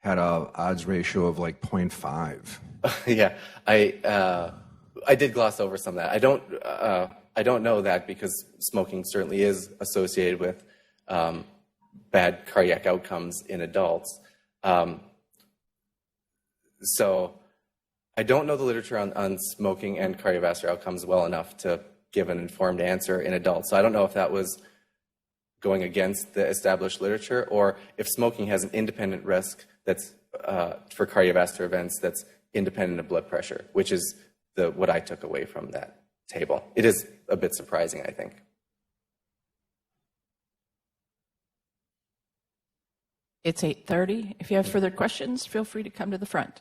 had a odds ratio of like 0.5. Yeah, I did gloss over some of that. I don't know that, because smoking certainly is associated with bad cardiac outcomes in adults. So I don't know the literature on smoking and cardiovascular outcomes well enough to give an informed answer in adults. So I don't know if that was going against the established literature, or if smoking has an independent risk that's for cardiovascular events that's independent of blood pressure, which is what I took away from that table. It is a bit surprising, I think. It's 8:30. If you have further questions, feel free to come to the front.